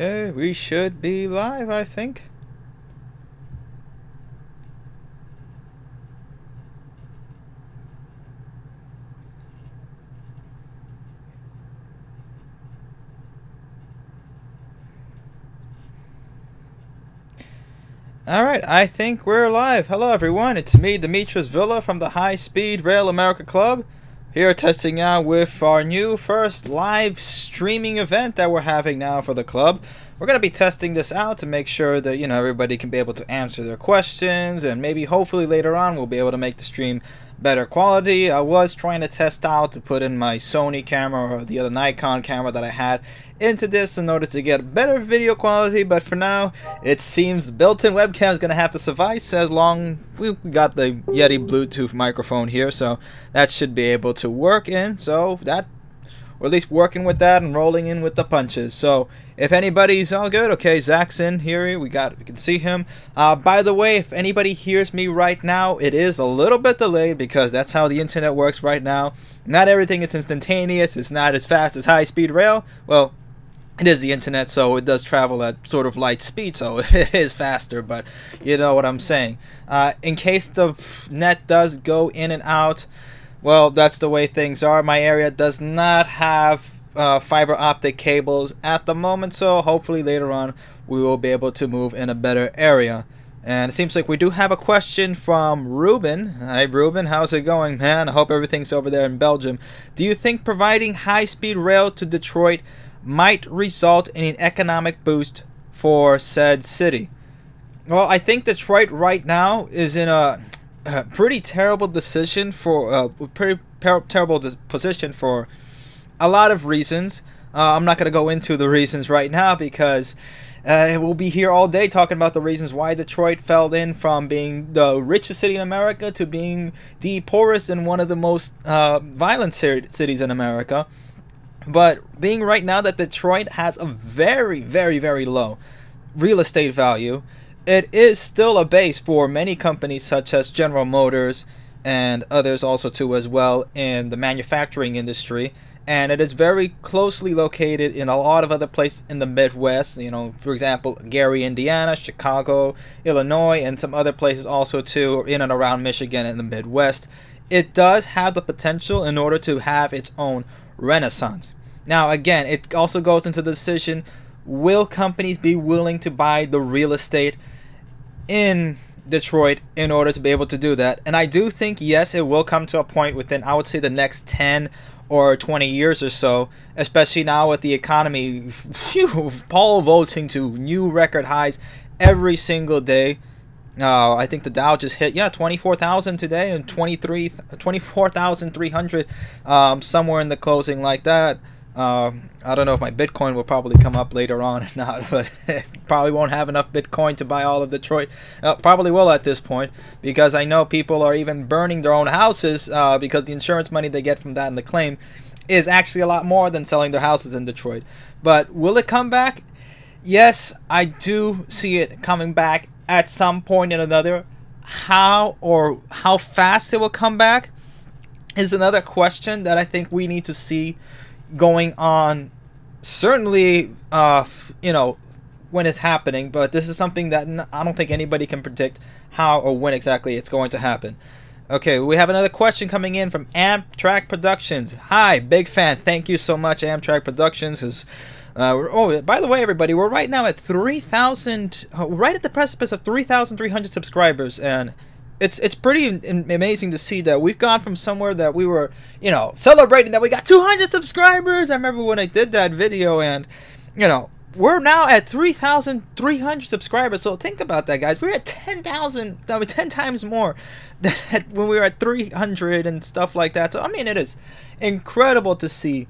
Okay, we should be live, I think. Alright, I think we're live. Hello everyone, it's me, Demetrius Villa from the High Speed Rail America Club. Here testing out with our new first live streaming event that we're having now for the club. We're going to be testing this out to make sure that, everybody can be able to answer their questions, and maybe hopefully later on we'll be able to make the stream better quality. I was trying to test out to put in my Sony camera or the other Nikon camera that I had into this in order to get better video quality, but for now it seems built-in webcam is going to have to suffice as long we got the Yeti Bluetooth microphone here, so that should be able to work in, so that, or at least working with that and rolling in with the punches. So if anybody's all good, okay, Zach's in here, we can see him. By the way, if anybody hears me right now, it is a little bit delayed because that's how the internet works right now. Not everything is instantaneous, it's not as fast as high-speed rail. Well, it is the internet, so it does travel at sort of light speed, so it is faster, but you know what I'm saying. In case the net does go in and out, well, that's the way things are. My area does not have fiber optic cables at the moment, so hopefully later on we will be able to move in a better area. And it seems like we do have a question from Ruben. Hi Ruben, how's it going, man? I hope everything's over there in Belgium. Do you think providing high-speed rail to Detroit might result in an economic boost for said city? Well, I think Detroit right now is in a pretty terrible decision for position for a lot of reasons. I'm not going to go into the reasons right now because we'll be here all day talking about the reasons why Detroit fell in from being the richest city in America to being the poorest and one of the most violent cities in America. But being right now that Detroit has a very, very, very low real estate value, it is still a base for many companies such as General Motors and others also too as well in the manufacturing industry. And it is very closely located in a lot of other places in the Midwest, for example, Gary, Indiana, Chicago, Illinois, and some other places also too in and around Michigan in the Midwest. It does have the potential in order to have its own renaissance. Now again, it also goes into the decision, will companies be willing to buy the real estate in Detroit in order to be able to do that? And I do think yes, it will come to a point within, I would say, the next 10 or 20 years or so, especially now with the economy pole vaulting to new record highs every single day. I think the Dow just hit 24,000 today and 24,300 somewhere in the closing like that. I don't know if my Bitcoin will probably come up later on or not, but probably won't have enough Bitcoin to buy all of Detroit. Probably will at this point, because I know people are even burning their own houses because the insurance money they get from that and the claim is actually a lot more than selling their houses in Detroit. But will it come back? Yes, I do see it coming back at some point or another. How fast it will come back is another question that I think we need to see going on, certainly when it's happening, but this is something that I don't think anybody can predict how or when exactly it's going to happen. Okay, we have another question coming in from Amtrak Productions. Hi, big fan. Thank you so much, Amtrak Productions. Oh, by the way, everybody, we're right now at 3,000, right at the precipice of 3,300 subscribers, and it's pretty amazing to see that we've gone from somewhere that we were, celebrating that we got 200 subscribers. I remember when I did that video, and, we're now at 3,300 subscribers. So think about that, guys. We're at 10,000, 10 times more than when we were at 300 and stuff like that. So, I mean, it is incredible to see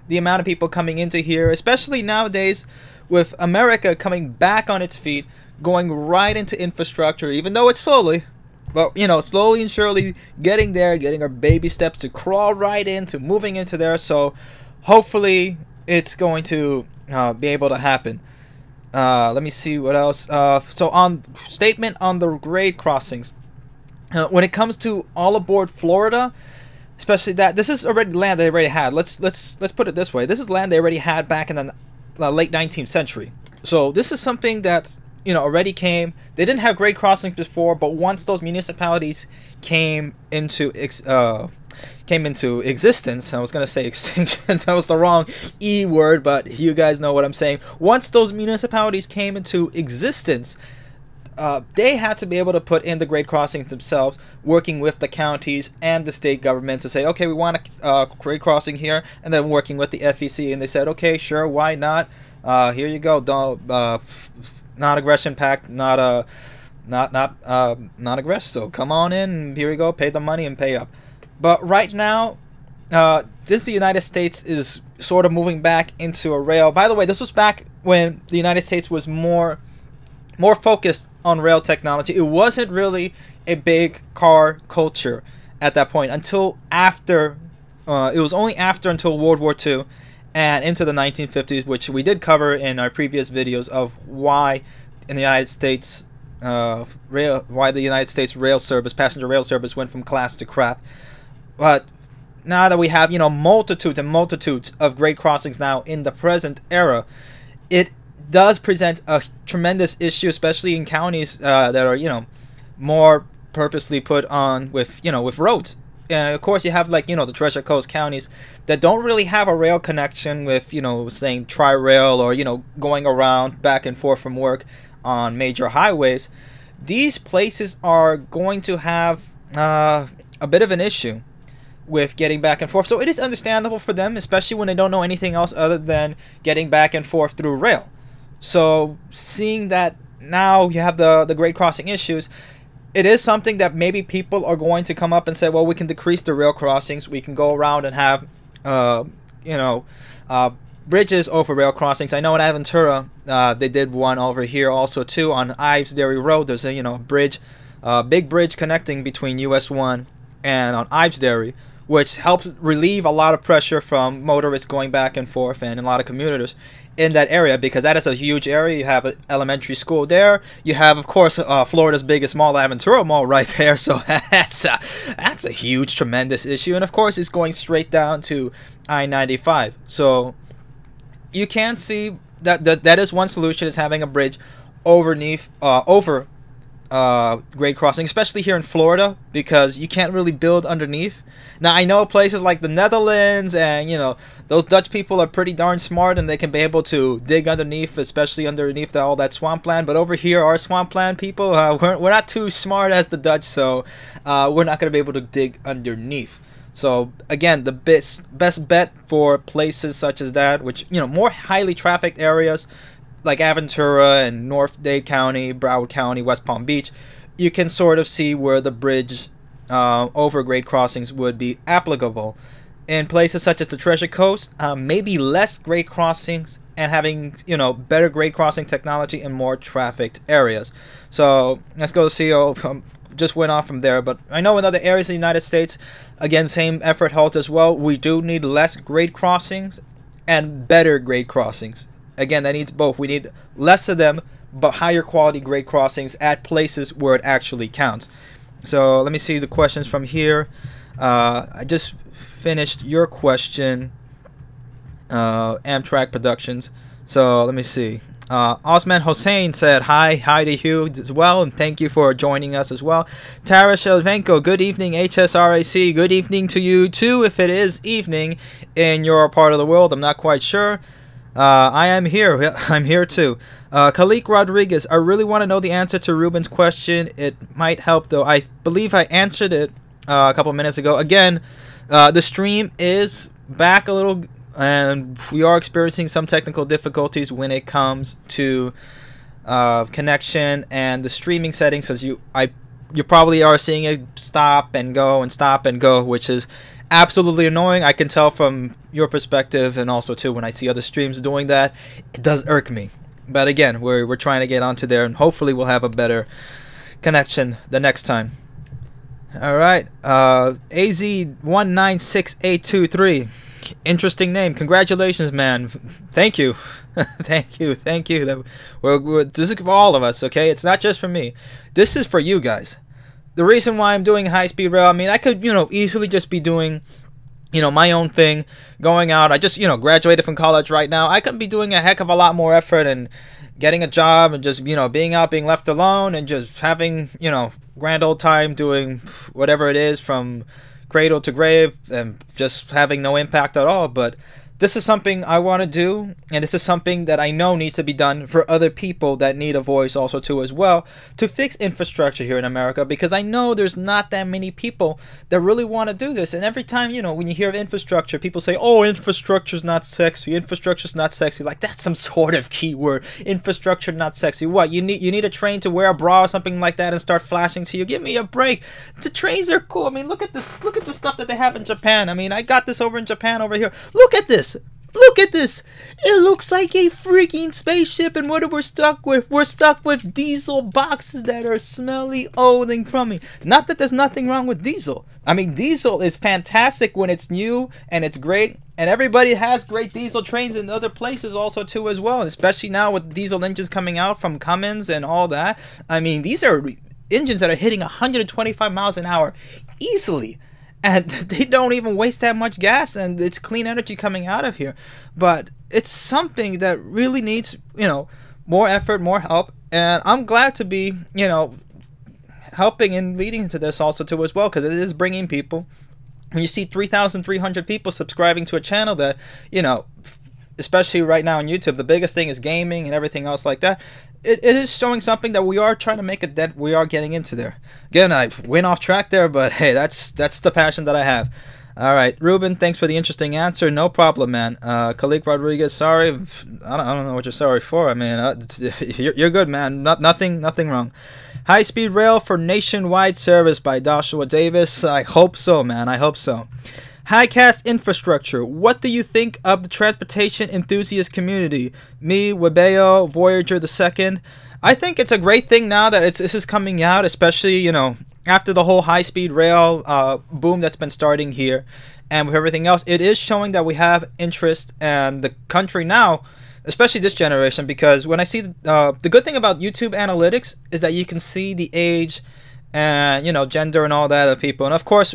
the amount of people coming into here, especially nowadays with America coming back on its feet, going right into infrastructure, even though it's slowly. But, slowly and surely getting there, getting our baby steps to crawl right into moving into there. So hopefully it's going to be able to happen. Let me see what else. So on statement on the grade crossings. When it comes to all aboard Florida, especially that, this is already land they already had. Let's put it this way. This is land they already had back in the late 19th century. So this is something that, you know, already came. They didn't have grade crossings before, but once those municipalities came into existence, I was gonna say extinction. That was the wrong E word, but you guys know what I'm saying. Once those municipalities came into existence, they had to be able to put in the grade crossings themselves, working with the counties and the state government to say, okay, we want a grade crossing here, and then working with the FEC, and they said, okay, sure, why not? Here you go. Non-aggression pact, not aggress. So come on in. Here we go. Pay the money and pay up. But right now, since the United States is sort of moving back into a rail. By the way, this was back when the United States was more focused on rail technology. It wasn't really a big car culture at that point until after. It was only after until World War II and into the 1950s, which we did cover in our previous videos of why in the United States why the United States rail service, passenger rail service, went from class to crap. But now that we have, you know, multitudes and multitudes of grade crossings now in the present era, it does present a tremendous issue, especially in counties that are, you know, more purposely put on with, you know, with roads. And of course you have, like, you know, the Treasure Coast counties that don't really have a rail connection with, you know, saying tri-rail or, you know, going around back and forth from work on major highways. These places are going to have a bit of an issue with getting back and forth. So it is understandable for them, especially when they don't know anything else other than getting back and forth through rail. So seeing that now you have the grade crossing issues, it is something that maybe people are going to come up and say, well, we can decrease the rail crossings. We can go around and have, you know, bridges over rail crossings. I know in Aventura, they did one over here also too on Ives Dairy Road. There's a, you know, bridge, big bridge connecting between US 1 and on Ives Dairy, which helps relieve a lot of pressure from motorists going back and forth and a lot of commuters in that area, because that is a huge area. You have an elementary school there. You have, of course, Florida's biggest mall, Aventura Mall, right there. So that's a huge, tremendous issue. And of course, it's going straight down to I-95. So you can see that is one solution, is having a bridge over grade crossing, especially here in Florida, because you can't really build underneath. Now I know places like the Netherlands and, you know, those Dutch people are pretty darn smart and they can be able to dig underneath, especially underneath all that swampland. But over here, our swampland people, we're not too smart as the Dutch, so we're not going to be able to dig underneath. So again, the best bet for places such as that, which, you know, more highly trafficked areas like Aventura and North Dade County, Broward County, West Palm Beach, you can sort of see where the bridge over grade crossings would be applicable. In places such as the Treasure Coast, maybe less grade crossings and having, you know, better grade crossing technology in more trafficked areas. So let's go see. Just went off from there, but I know in other areas of the United States, again, same effort holds as well. We do need less grade crossings and better grade crossings. Again, that needs both. We need less of them, but higher quality grade crossings at places where it actually counts. So let me see the questions from here. I just finished your question, Amtrak Productions. So let me see. Osman Hossein said hi to you as well, and thank you for joining us as well. Tara Shelvenko, good evening, HSRAC. Good evening to you too, if it is evening in your part of the world. I'm not quite sure. I am here. I'm here too. Khalik Rodriguez, I really want to know the answer to Ruben's question. It might help though. I believe I answered it a couple minutes ago. Again, the stream is back a little, and we are experiencing some technical difficulties when it comes to connection and the streaming settings, as you probably are seeing it stop and go, which is absolutely annoying. I can tell from your perspective, and also too when I see other streams doing that, it does irk me. But again, we're trying to get onto there, and hopefully we'll have a better connection the next time. All right, AZ196823. Interesting name. Congratulations, man. Thank you. thank you. This is for all of us, okay? It's not just for me. This is for you guys. The reason why I'm doing high-speed rail, I mean, I could, you know, easily just be doing my own thing, going out. I just, graduated from college right now. I could be doing a heck of a lot more effort and getting a job and just, being out, being left alone and just having, grand old time doing whatever it is from cradle to grave and just having no impact at all. But this is something I want to do, and this is something that I know needs to be done for other people that need a voice also too as well, to fix infrastructure here in America, because I know there's not that many people that really want to do this. And every time, when you hear of infrastructure, people say, oh, infrastructure's not sexy, infrastructure's not sexy. Like, that's some sort of keyword. Infrastructure not sexy. What, you need a train to wear a bra or something like that and start flashing to you? Give me a break. The trains are cool. I mean, look at this. Look at the stuff that they have in Japan. I mean, I got this over in Japan over here. Look at this. Look at this! It looks like a freaking spaceship, and what are we stuck with? We're stuck with diesel boxes that are smelly, old, and crummy. Not that there's nothing wrong with diesel. I mean, diesel is fantastic when it's new, and it's great, and everybody has great diesel trains in other places also too as well, especially now with diesel engines coming out from Cummins and all that. I mean, these are engines that are hitting 125 miles an hour easily. And they don't even waste that much gas, and it's clean energy coming out of here. But it's something that really needs, more effort, more help. And I'm glad to be, helping and leading to this also too as well, because it is bringing people. When you see 3,300 people subscribing to a channel that, especially right now on YouTube, the biggest thing is gaming and everything else like that. It is showing something that we are trying to make a dent. We are getting into there. Again, I went off track there, but hey, that's the passion that I have. All right, Ruben, thanks for the interesting answer. No problem, man. Khalik Rodriguez, sorry. I don't know what you're sorry for. I mean, you're good, man. Nothing wrong. High speed rail for nationwide service by Joshua Davis. I hope so, man. I hope so. Highcast infrastructure. What do you think of the transportation enthusiast community? Me, Webeo, Voyager the Second. I think it's a great thing now that this is coming out, especially, after the whole high-speed rail boom that's been starting here. And with everything else, it is showing that we have interest in the country now, especially this generation, because when I see the good thing about YouTube analytics is that you can see the age and gender and all that of people, and of course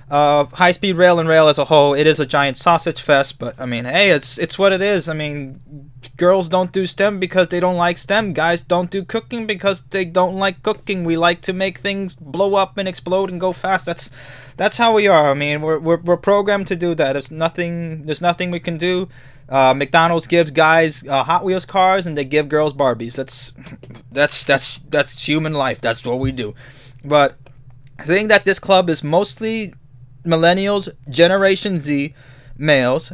high-speed rail and rail as a whole, it is a giant sausage fest. But I mean, hey, it's what it is. I mean, girls don't do STEM because they don't like STEM. Guys don't do cooking because they don't like cooking. We like to make things blow up and explode and go fast. That's how we are. I mean, we're programmed to do that. There's nothing we can do. McDonald's gives guys Hot Wheels cars, and they give girls Barbies. That's human life. That's what we do. But saying that this club is mostly millennials, Generation Z males,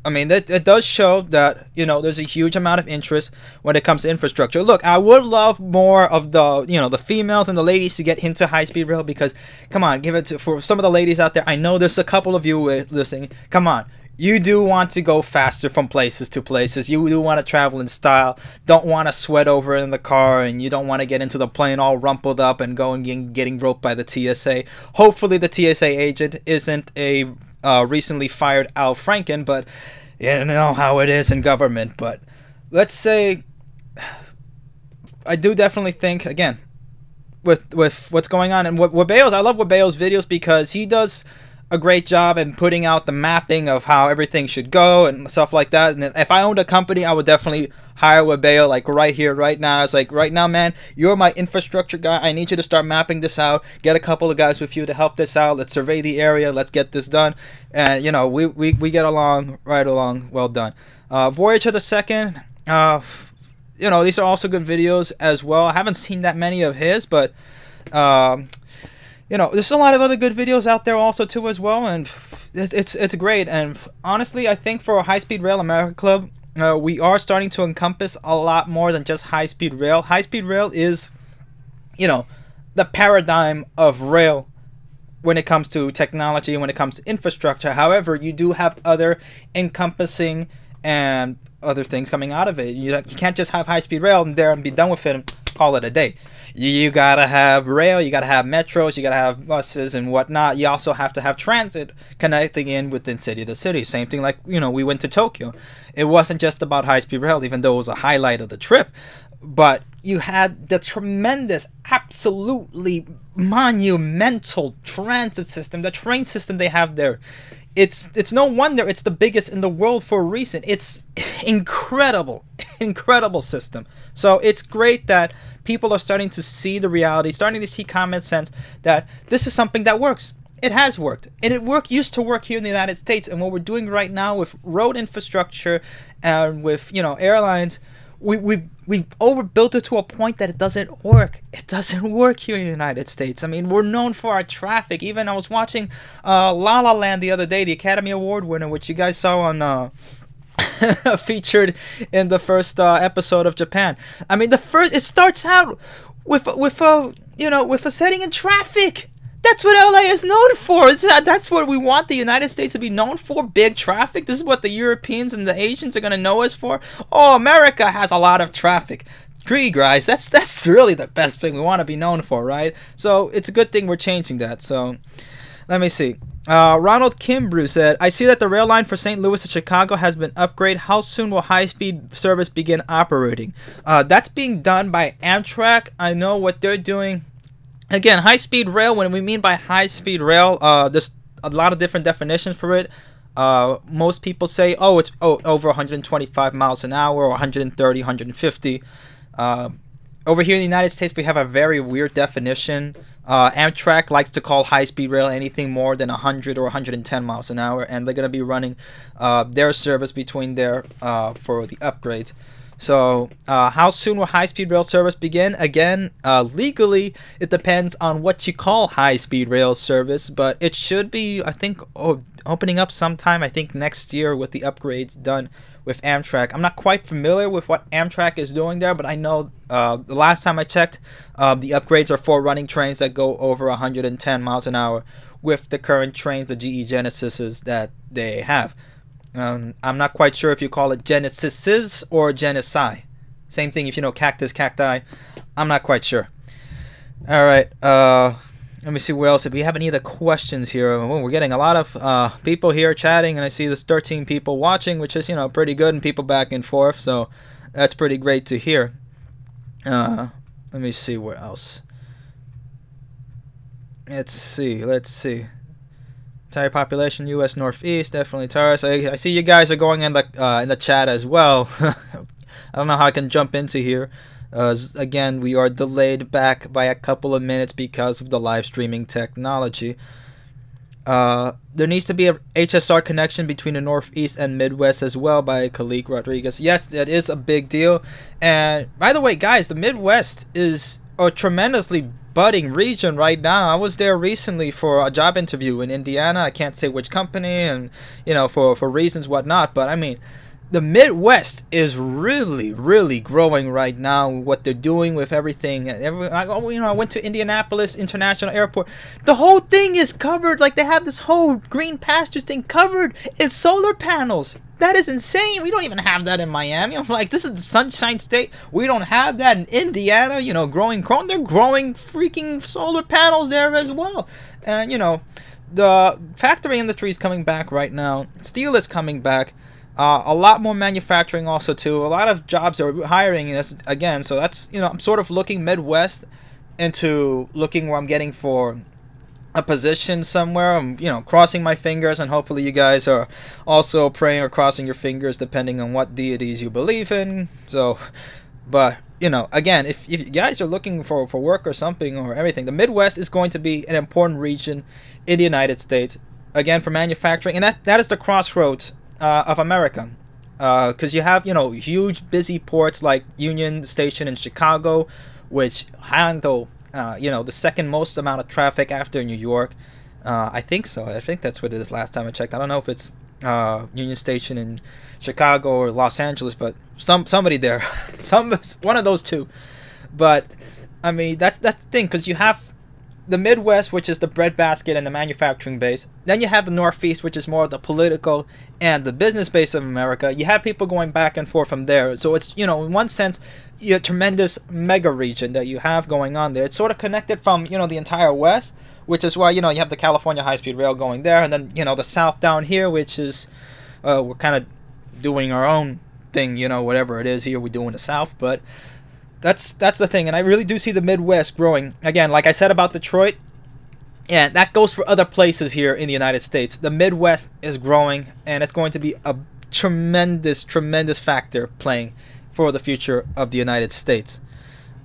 I mean, it does show that, there's a huge amount of interest when it comes to infrastructure. Look, I would love more of the, the females and the ladies to get into high-speed rail, because, come on, give it to, for some of the ladies out there. I know there's a couple of you listening. Come on. You do want to go faster from places to places. You do want to travel in style. Don't want to sweat over in the car, and you don't want to get into the plane all rumpled up and getting roped by the TSA. Hopefully the TSA agent isn't a recently fired Al Franken, but you know how it is in government. But let's say, I do definitely think, again, with what's going on, and Webeo's, I love Webeo's videos because he does a great job in putting out the mapping of how everything should go and stuff like that. And if I owned a company, I would definitely hire Webeo, like right here, right now. It's like, right now, man, you're my infrastructure guy. I need you to start mapping this out. Get a couple of guys with you to help this out. Let's survey the area. Let's get this done. And, we get along, right along. Well done. Voyager the Second, these are also good videos as well. I haven't seen that many of his, but there's a lot of other good videos out there also too as well, and it's great. And honestly, I think for a High-Speed Rail America Club, we are starting to encompass a lot more than just high-speed rail. High-speed rail is, the paradigm of rail when it comes to technology and when it comes to infrastructure. However, you do have other encompassing and other things coming out of it. You can't just have high-speed rail and there and be done with it and call it a day. You gotta have rail, you gotta have metros, you gotta have buses and whatnot. You also have to have transit connecting in within city to city. Same thing like, we went to Tokyo. It wasn't just about high-speed rail, even though it was a highlight of the trip. But you had the tremendous, absolutely monumental transit system, the train system they have there. it's no wonder it's the biggest in the world for a reason. It's incredible, incredible system. So it's great that people are starting to see the reality, starting to see common sense that this is something that works. It has worked, and used to work here in the United States. And what we're doing right now with road infrastructure and with airlines, we've overbuilt it to a point that it doesn't work. It doesn't work here in the United States. I mean, we're known for our traffic. Even I was watching La La Land the other day, the Academy Award winner, which you guys saw on featured in the first episode of Japan. I mean, it starts out with a setting in traffic. That's what LA is known for. That's what we want the United States to be known for, big traffic. This is what the Europeans and the Asians are going to know us for. Oh, America has a lot of traffic. Agree, guys. That's really the best thing we want to be known for, right? So it's a good thing we're changing that. So let me see. Ronald Kimbrew said, I see that the rail line for St. Louis to Chicago has been upgraded. How soon will high-speed service begin operating? That's being done by Amtrak. I know what they're doing. Again, high-speed rail, when we mean by high-speed rail, there's a lot of different definitions for it. Most people say, it's over 125 miles an hour or 130, 150. Over here in the United States, we have a very weird definition. Amtrak likes to call high-speed rail anything more than 100 or 110 miles an hour, and they're going to be running their service between there for the upgrades. So, how soon will high-speed rail service begin? Again, legally, it depends on what you call high-speed rail service, but it should be, I think, opening up sometime, I think, next year with the upgrades done with Amtrak. I'm not quite familiar with what Amtrak is doing there, but I know the last time I checked, the upgrades are for running trains that go over 110 miles an hour with the current trains, the GE Genesises that they have. I'm not quite sure if you call it Genesises or Genesi. Same thing if you know cactus, cacti. I'm not quite sure. All right. Let me see what else. If we have any other questions here. We're getting a lot of people here chatting, and I see there's 13 people watching, which is, pretty good, and people back and forth. So that's pretty great to hear. Let me see what else. Let's see. Entire population, U.S. Northeast, definitely Taurus. I see you guys are going in the chat as well. I don't know how I can jump into here. Again, we are delayed back by a couple of minutes because of the live streaming technology. There needs to be a HSR connection between the Northeast and Midwest as well by Khalik Rodriguez. Yes, that is a big deal. And by the way, guys, the Midwest is a tremendously budding region right now. I was there recently for a job interview in Indiana. I can't say which company, and for reasons whatnot, but I mean, the Midwest is really growing right now. What they're doing with everything. I went to Indianapolis International Airport. The whole thing is covered. Like, they have this whole green pastures thing covered in solar panels. That is insane. We don't even have that in Miami. I'm like, this is the Sunshine State. We don't have that in Indiana. Growing corn. They're growing freaking solar panels there as well. And the factory industry is coming back right now. Steel is coming back. A lot more manufacturing also too. A lot of jobs are hiring this again. So that's I'm sort of looking Midwest into looking where I'm getting for a position somewhere. I'm crossing my fingers, and hopefully you guys are also praying or crossing your fingers depending on what deities you believe in. So, but again, if you guys are looking for work or something or everything, the Midwest is going to be an important region in the United States again for manufacturing, and that is the crossroads of America, because you have huge busy ports like Union Station in Chicago, which handle the second most amount of traffic after New York. I think so. I think that's what it is last time I checked. I don't know if it's Union Station in Chicago or Los Angeles, but somebody there, one of those two. But I mean, that's the thing, because you have the Midwest, which is the breadbasket and the manufacturing base. Then you have the Northeast, which is more of the political and the business base of America. You have people going back and forth from there. So it's, in one sense, a tremendous mega region that you have going on there. It's sort of connected from, the entire West, which is why, you have the California high-speed rail going there. And then, the South down here, which is, we're kind of doing our own thing, whatever it is here we do in the South. But that's the thing, and I really do see the Midwest growing. Again, like I said about Detroit, And that goes for other places here in the United States. The Midwest is growing, and it's going to be a tremendous, tremendous factor playing for the future of the United States.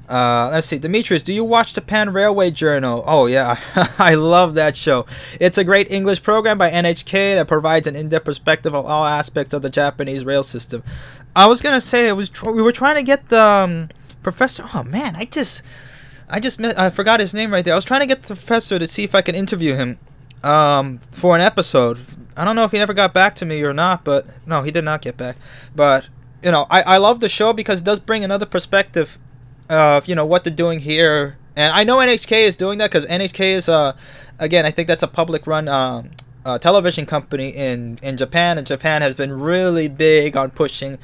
Let's see, Demetrius, do you watch Japan Railway Journal? Oh yeah, I love that show. It's a great English program by NHK that provides an in-depth perspective of all aspects of the Japanese rail system. I was gonna say we were trying to get the professor. Oh man, I forgot his name right there. I was trying to get the professor to see if I can interview him for an episode. I don't know if he never got back to me or not, but no, he did not get back. But you know, I love the show because it does bring another perspective of, you know, what they're doing here. And I know NHK is doing that because NHK is again, I think that's a public run television company in Japan, and Japan has been really big on pushing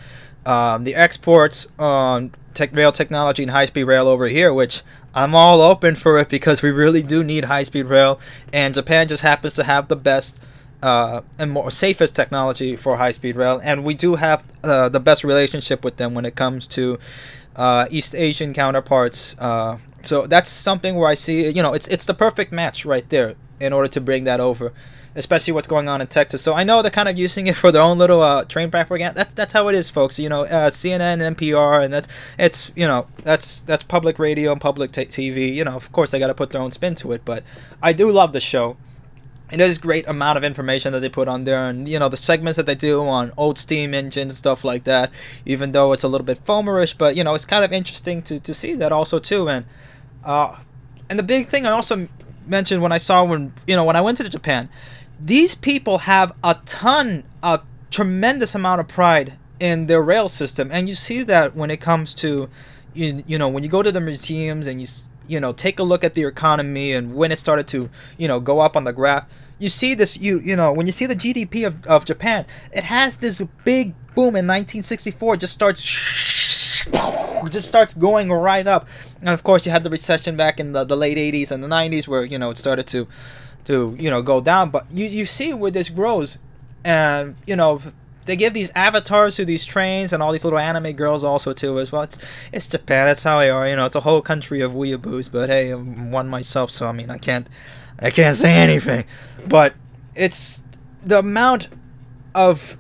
the exports on rail technology and high-speed rail over here, which I'm all open for it because we really do need high-speed rail, and Japan just happens to have the best and more safest technology for high-speed rail, and we do have the best relationship with them when it comes to East Asian counterparts. So that's something where I see, you know, it's the perfect match right there in order to bring that over, especially what's going on in Texas. So I know they're kind of using it for their own little train propaganda. That's how it is, folks. You know, CNN, NPR, and that's public radio and public TV. You know, of course they got to put their own spin to it, but I do love the show. And there's great amount of information that they put on there, and you know, the segments that they do on old steam engines and stuff like that, even though it's a little bit foamerish, but you know, it's kind of interesting to see that also too. And the big thing I also mentioned when I went to Japan, these people have a tremendous amount of pride in their rail system, and you see that when it comes to you know, when you go to the museums and you know, take a look at their economy and when it started to, you know, go up on the graph. You see this, you know, when you see the GDP of Japan, it has this big boom in 1964, just starts going right up. And of course you had the recession back in the late 80s and the 90s where, you know, it started to you know, go down. But you see where this grows, and you know, they give these avatars to these trains and all these little anime girls also too as well. It's Japan, that's how they are, you know. It's a whole country of weeaboos, but hey, I'm one myself, so I mean, I can't say anything. But it's the amount of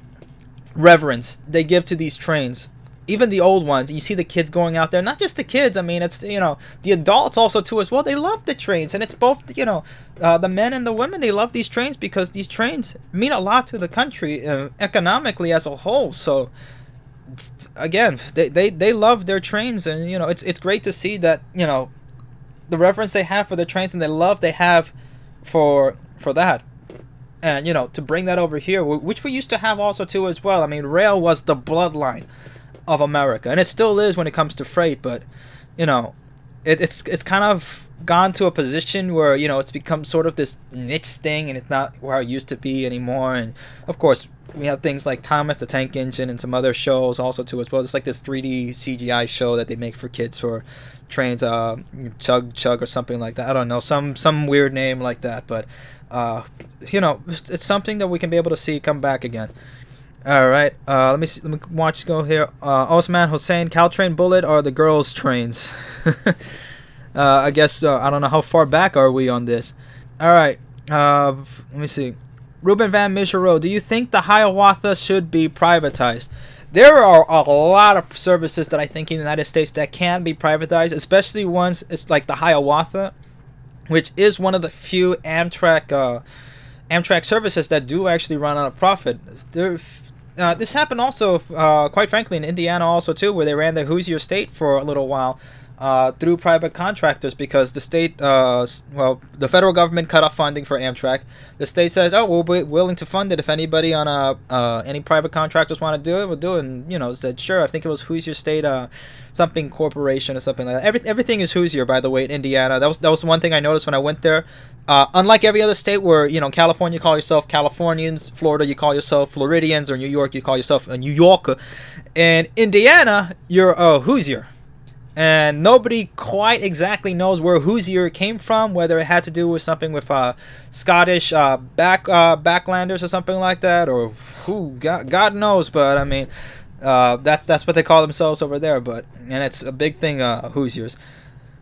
reverence they give to these trains, even the old ones. You see the kids going out there, not just the kids, I mean, it's, you know, the adults also too as well. They love the trains, and it's both, you know, the men and the women. They love these trains because these trains mean a lot to the country economically as a whole. So again, they love their trains, and you know, it's great to see that, you know, the reverence they have for the trains and the love they have for that. And you know, to bring that over here, which we used to have also too as well. I mean, rail was the bloodline of America, and it still is when it comes to freight, but you know, it's kind of gone to a position where, you know, it's become sort of this niche thing, and it's not where it used to be anymore. And of course we have things like Thomas the Tank Engine and some other shows also too as well. It's like this 3D CGI show that they make for kids for trains, Chug or something like that. I don't know, some weird name like that, but you know, it's something that we can be able to see come back again. All right, let me watch go here. Osman Hussein, Caltrain Bullet are the girls' trains. I guess I don't know how far back are we on this. All right, let me see. Ruben Van Mishero, do you think the Hiawatha should be privatized? There are a lot of services that I think in the United States that can be privatized, especially ones it's like the Hiawatha, which is one of the few Amtrak services that do actually run on a profit. This happened also, quite frankly, in Indiana also too, where they ran the Hoosier State for a little while through private contractors, because the state, well, the federal government cut off funding for Amtrak. The state says, oh, we'll be willing to fund it if anybody on any private contractors want to do it, we'll do it. And you know, said sure. I think it was Hoosier State something corporation or something like that. Everything is Hoosier, by the way, in Indiana. That was one thing I noticed when I went there. Unlike every other state where, you know, California you call yourself Californians, Florida you call yourself Floridians, or New York you call yourself a New Yorker. In Indiana, you're a Hoosier. And nobody quite exactly knows where Hoosier came from, whether it had to do with something with Scottish backlanders or something like that, or who God knows. But I mean, that's what they call themselves over there. But and it's a big thing, Hoosiers.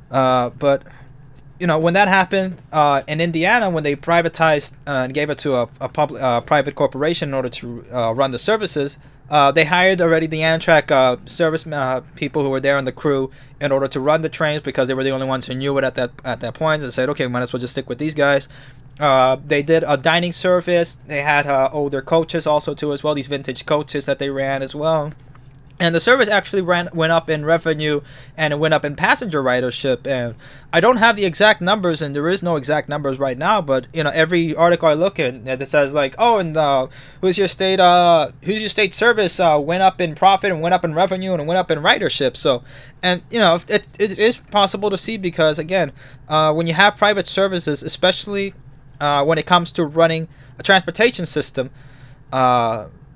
But you know, when that happened in Indiana, when they privatized and gave it to a private corporation in order to run the services, they hired already the Amtrak service people who were there in the crew in order to run the trains, because they were the only ones who knew it at that point, and said, okay, might as well just stick with these guys. They did a dining service. They had older coaches also too as well, these vintage coaches that they ran as well. And the service actually went up in revenue, and it went up in passenger ridership. And I don't have the exact numbers, and there is no exact numbers right now. But you know, every article I look at that says like, oh, and who's your state service went up in profit and went up in revenue and went up in ridership. So, and you know, it is possible to see, because again, when you have private services, especially when it comes to running a transportation system,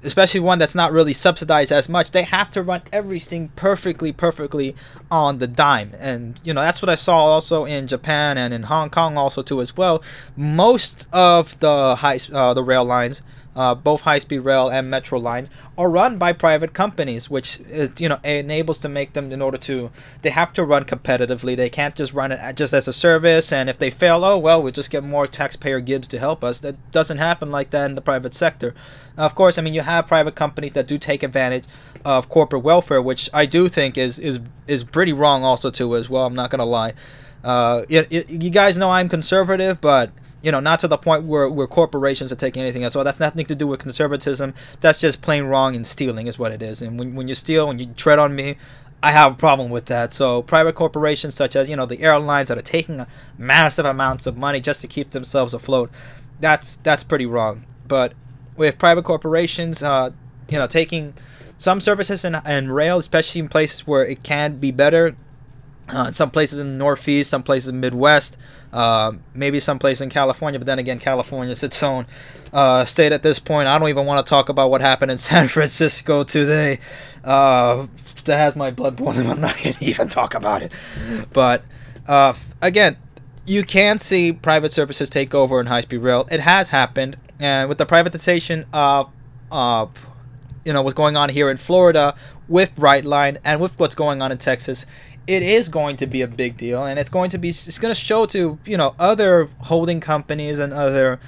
especially one that's not really subsidized as much, they have to run everything perfectly on the dime. And you know, that's what I saw also in Japan and in Hong Kong also too as well. Most of the rail lines, both high-speed rail and metro lines, are run by private companies, which you know, enables to make them, in order to, they have to run competitively. They can't just run it just as a service, and if they fail, oh well, we'll just get more taxpayer gibs to help us. That doesn't happen like that in the private sector. Of course, I mean, you have private companies that do take advantage of corporate welfare, which I do think is pretty wrong also too as well. I'm not gonna lie. You guys know I'm conservative, but you know, not to the point where corporations are taking anything else. So that's nothing to do with conservatism. That's just plain wrong, and stealing is what it is. And when you steal, when you tread on me, I have a problem with that. So private corporations such as, you know, the airlines that are taking massive amounts of money just to keep themselves afloat, that's pretty wrong. But with private corporations, you know, taking some services in rail, especially in places where it can be better, some places in the Northeast, some places in the Midwest, maybe some place in California, but then again, California is its own state at this point. I don't even want to talk about what happened in San Francisco today. That has my blood boiling. I'm not going to even talk about it. But again, you can see private services take over in high-speed rail. It has happened, and with the privatization of you know, what's going on here in Florida with Brightline and with what's going on in Texas, it is going to be a big deal, and it's going to show to, you know, other holding companies and other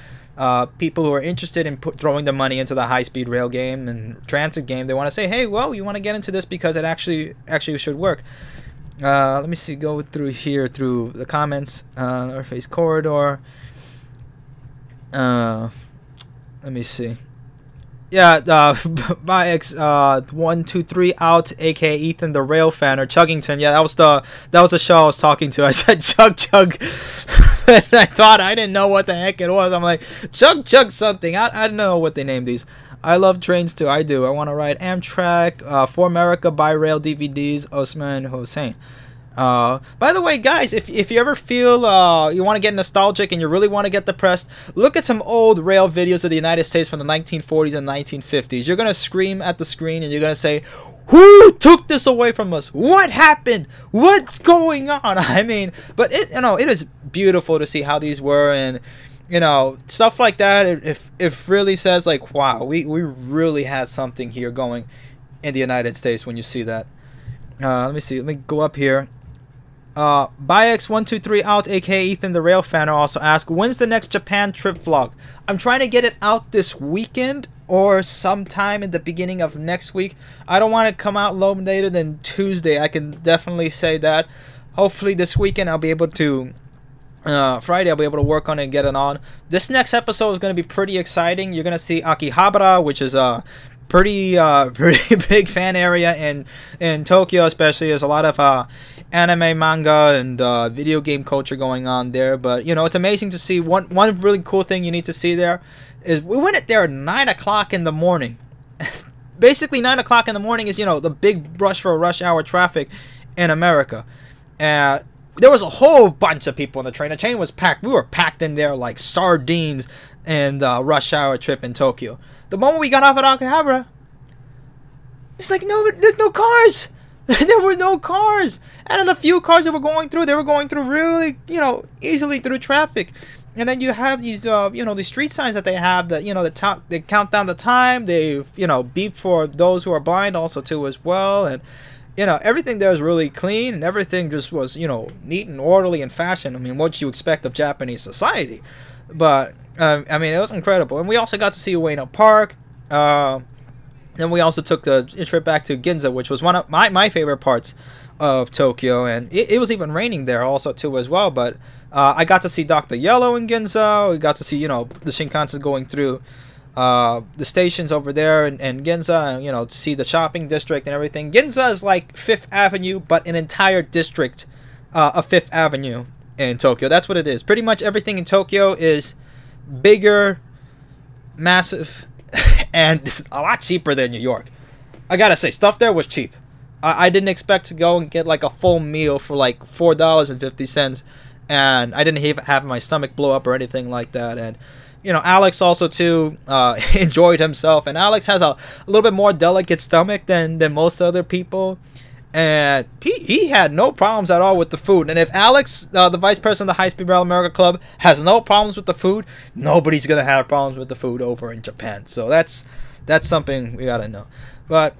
people who are interested in throwing their money into the high-speed rail game and transit game. They want to say, hey, well, you want to get into this because it actually should work. Let me see, go through here through the comments. North Corridor. Let me see. Yeah, my ex 123 out, aka Ethan the rail fan, or Chuggington. Yeah, that was the show I was talking to. I said chug. And I didn't know what the heck it was. I'm like, chug something. I don't know what they named these. I love trains too. I do. I want to ride Amtrak, For America, buy rail DVDs, Osman Hossein. By the way, guys, if you ever feel you want to get nostalgic and you really want to get depressed, look at some old rail videos of the United States from the 1940s and 1950s. You're going to scream at the screen and you're going to say, who took this away from us? What happened? What's going on? I mean, but it is beautiful to see how these were, and you know, stuff like that. It really says like, wow, we really had something here going in the United States when you see that. Let me see. Let me go up here. Byx123 out, aka Ethan the rail fan, also asked, when's the next Japan trip vlog? I'm trying to get it out this weekend or sometime in the beginning of next week. I don't want to come out later than Tuesday. I can definitely say that. Hopefully this weekend I'll be able to Friday I'll be able to work on it and get it on. This next episode is going to be pretty exciting. You're going to see Akihabara, which is a pretty big fan area in Tokyo, especially. There's a lot of anime, manga, and video game culture going on there. But you know, it's amazing to see. One really cool thing you need to see there is we went there at 9 o'clock in the morning. Basically 9 o'clock in the morning is, you know, the big rush for rush hour traffic in America. There was a whole bunch of people on the train. The train was packed. We were packed in there like sardines in the rush hour trip in Tokyo. The moment we got off at Akihabara, it's like, no, there's no cars. There were no cars. And in the few cars that were going through, they were going through really, you know, easily through traffic. And then you have these, you know, these street signs that they have that, you know, they count down the time. They, you know, beep for those who are blind also too as well. And everything there was really clean, and everything just was, neat and orderly and fashion. I mean, what you expect of Japanese society. But, I mean, it was incredible. And we also got to see Ueno Park. Then we also took the trip back to Ginza, which was one of my favorite parts of Tokyo. And it was even raining there also, too, as well. But I got to see Dr. Yellow in Ginza. We got to see, the Shinkansen going through the stations over there in Ginza, and to see the shopping district and everything. Ginza is like Fifth Avenue, but an entire district of Fifth Avenue in Tokyo. That's what it is. Pretty much everything in Tokyo is bigger, massive, and a lot cheaper than New York. I gotta say, stuff there was cheap. I didn't expect to go and get like a full meal for like $4.50, and I didn't even have my stomach blow up or anything like that. And Alex also too enjoyed himself, and Alex has a little bit more delicate stomach than most other people, and he had no problems at all with the food. And if Alex, the vice president of the High Speed Rail America Club, has no problems with the food, nobody's gonna have problems with the food over in Japan. So that's something we gotta know. But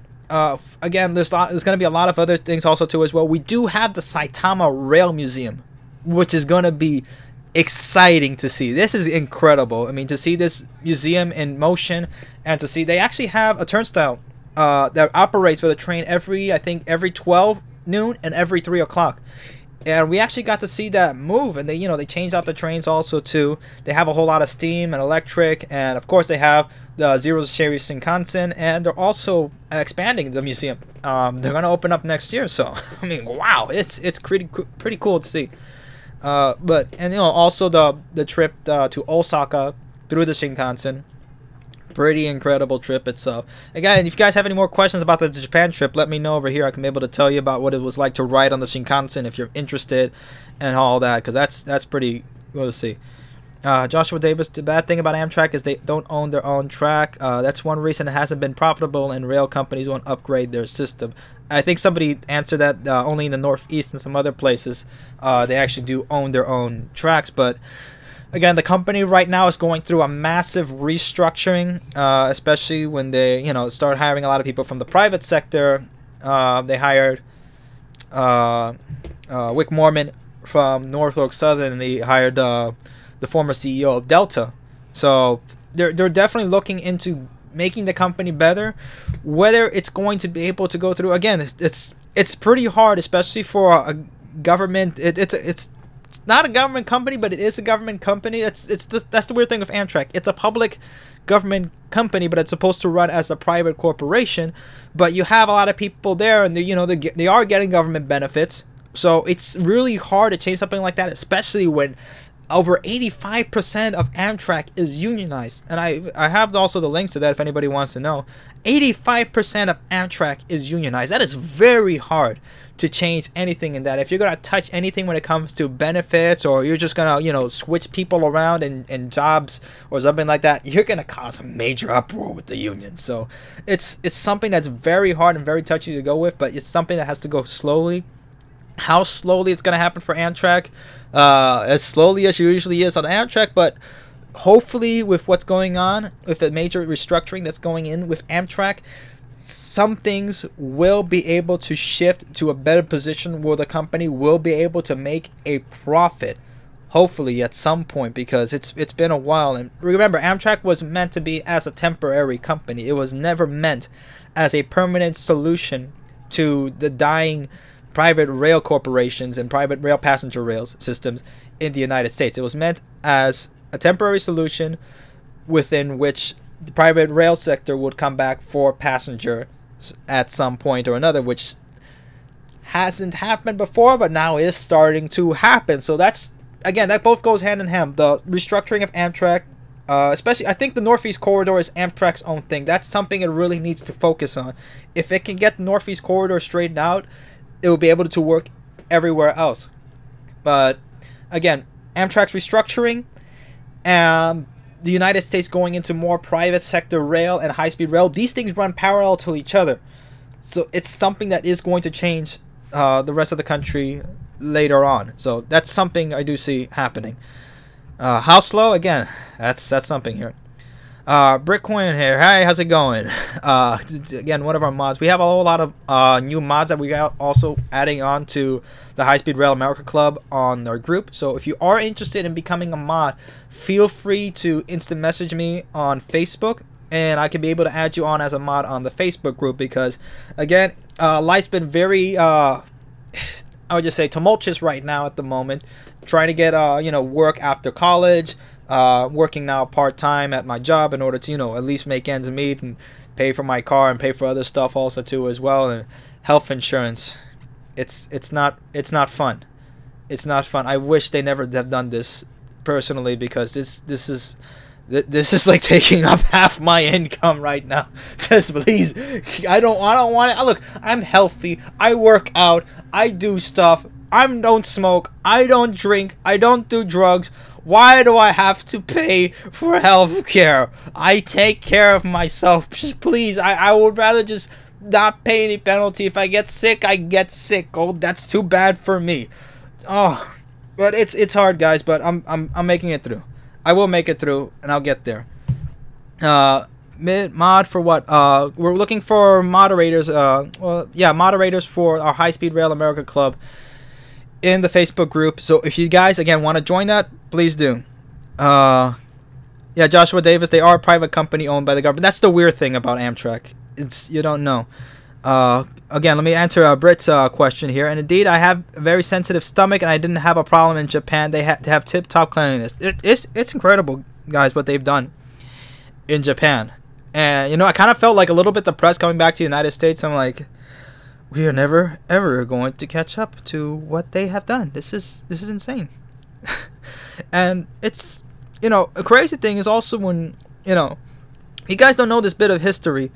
again, there's gonna be a lot of other things also too as well. We do have the Saitama Rail Museum, which is gonna be exciting to see. This is incredible. I mean, to see this museum in motion, and to see they actually have a turnstile that operates for the train I think every 12 noon and every 3 o'clock. And we actually got to see that move, and they changed out the trains also too. They have a whole lot of steam and electric, and of course they have the Zero Series Shinkansen, and they're also expanding the museum. They're gonna open up next year, so I mean, wow, it's pretty cool to see. But also the trip to Osaka through the Shinkansen, pretty incredible trip itself. Again, if you guys have any more questions about the Japan trip, let me know over here. I can be able to tell you about what it was like to ride on the Shinkansen if you're interested, and all that, because that's pretty cool to see. Joshua Davis, the bad thing about Amtrak is they don't own their own track. That's one reason it hasn't been profitable, and rail companies won't upgrade their system. I think somebody answered that only in the Northeast and some other places they actually do own their own tracks. But again, the company right now is going through a massive restructuring, especially when they start hiring a lot of people from the private sector. They hired Wick Moorman from Norfolk Southern, and they hired the former CEO of Delta. So they're definitely looking into making the company better. Whether it's going to be able to go through, again, it's pretty hard, especially for a government. It's not a government company, but it is a government company. That's the weird thing with Amtrak. It's a public government company, but it's supposed to run as a private corporation. But you have a lot of people there, and they are getting government benefits. So it's really hard to change something like that, especially when over 85% of Amtrak is unionized. And I have also the links to that if anybody wants to know. 85% of Amtrak is unionized. That is very hard to change anything in that. If you're going to touch anything when it comes to benefits, or you're just going to, switch people around in jobs or something like that, you're going to cause a major uproar with the union. So it's something that's very hard and very touchy to go with, but it's something that has to go slowly. How slowly it's going to happen for Amtrak, as slowly as it usually is on Amtrak, but hopefully with what's going on, with the major restructuring that's going in with Amtrak, some things will be able to shift to a better position where the company will be able to make a profit, hopefully at some point, because it's been a while. And remember, Amtrak was meant to be as a temporary company. It was never meant as a permanent solution to the dying private rail corporations and private rail passenger rail systems in the United States. It was meant as a temporary solution within which the private rail sector would come back for passenger at some point or another, which hasn't happened before, but now is starting to happen. So that's, again, that both goes hand in hand. The restructuring of Amtrak, especially, I think the Northeast Corridor is Amtrak's own thing. That's something it really needs to focus on. If it can get the Northeast Corridor straightened out, it will be able to work everywhere else. But again, Amtrak's restructuring and the United States going into more private sector rail and high-speed rail, these things run parallel to each other. So it's something that is going to change the rest of the country later on. So that's something I do see happening. How slow? Again, that's something here. Brickcoin here. Hi, how's it going? Again, one of our mods. We have a whole lot of new mods that we got also adding on to the High Speed Rail America Club on our group. So if you are interested in becoming a mod, feel free to instant message me on Facebook, and I can be able to add you on as a mod on the Facebook group because, again, life's been very, I would just say, tumultuous right now at the moment. Trying to get, work after college. Working now part-time at my job in order to at least make ends meet and pay for my car and pay for other stuff also too as well, and health insurance. It's not fun. It's not fun. I wish they never have done this personally, because this is like taking up half my income right now. Just please, I don't want it. Look, I'm healthy, I work out, I do stuff, I don't smoke, I don't drink, I don't do drugs. Why do I have to pay for health care? I take care of myself. Just please, I would rather just not pay any penalty. If I get sick, I get sick. Oh, that's too bad for me. Oh, but it's hard, guys. But I'm making it through. I will make it through, and I'll get there. Mod for what? We're looking for moderators. Moderators for our High Speed Rail America Club in the Facebook group. So if you guys again want to join that, please do. Joshua Davis, they are a private company owned by the government. That's the weird thing about Amtrak. It's you don't know. Again, let me answer Britt's question here. And indeed, I have a very sensitive stomach, and I didn't have a problem in Japan. They have tip-top cleanliness. It's incredible, guys, what they've done in Japan. And I kind of felt like a little bit depressed coming back to the United States. I'm like, we are never ever going to catch up to what they have done. This is insane. And it's a crazy thing is also when you guys don't know this bit of history.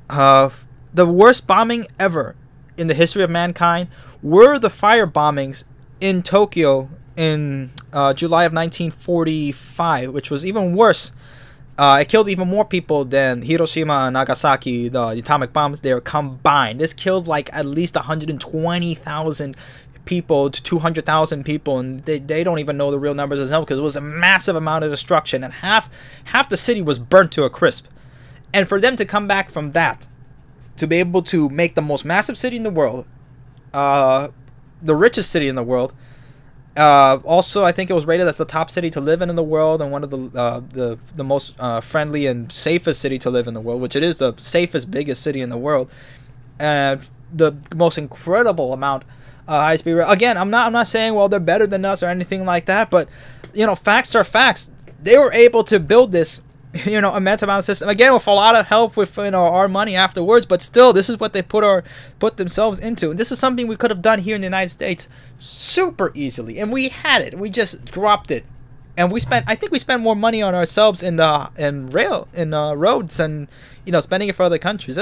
The worst bombing ever in the history of mankind were the fire bombings in Tokyo in July of 1945, which was even worse. It killed even more people than Hiroshima and Nagasaki, the atomic bombs there combined. This killed like at least 120,000 people to 200,000 people, and they don't even know the real numbers as hell, because it was a massive amount of destruction, and half the city was burnt to a crisp. And for them to come back from that, to be able to make the most massive city in the world, the richest city in the world, also I think it was rated as the top city to live in the world, and one of the most friendly and safest city to live in the world, which it is the safest, biggest city in the world, and the most incredible amount high speed rail. Again, I'm not saying well they're better than us or anything like that, but facts are facts. They were able to build this immense amount of system, again with a lot of help with our money afterwards, but still this is what they put themselves into, and this is something we could have done here in the United States super easily, and we had it. We just dropped it, and I think we spent more money on ourselves in roads and spending it for other countries.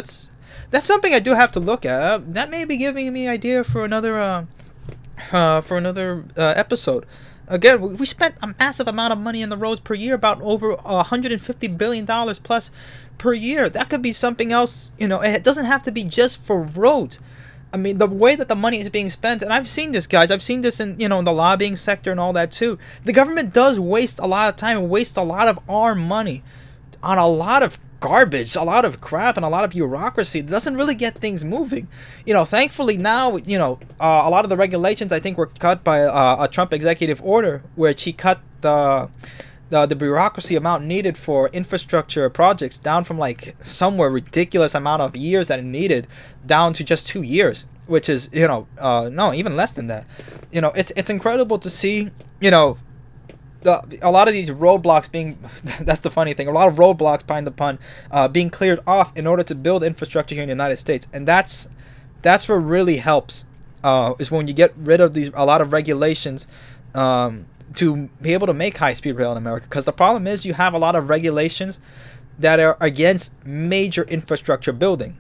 That's something I do have to look at. That may be giving me idea for another episode. Again, we spent a massive amount of money on the roads per year, about over $150 billion plus per year. That could be something else. It doesn't have to be just for roads. I mean, the way that the money is being spent, and I've seen this, guys. I've seen this in in the lobbying sector and all that too. The government does waste a lot of time and waste a lot of our money on a lot of garbage, a lot of crap, and a lot of bureaucracy. It doesn't really get things moving. Thankfully now, a lot of the regulations I think were cut by a Trump executive order, which he cut the bureaucracy amount needed for infrastructure projects down from like somewhere ridiculous amount of years that it needed down to just 2 years, which is no, even less than that. It's incredible to see a lot of these roadblocks being that's the funny thing, a lot of roadblocks, behind the pun, being cleared off in order to build infrastructure here in the United States. And that's what really helps, is when you get rid of a lot of regulations to be able to make high-speed rail in America. Because the problem is you have a lot of regulations that are against major infrastructure building,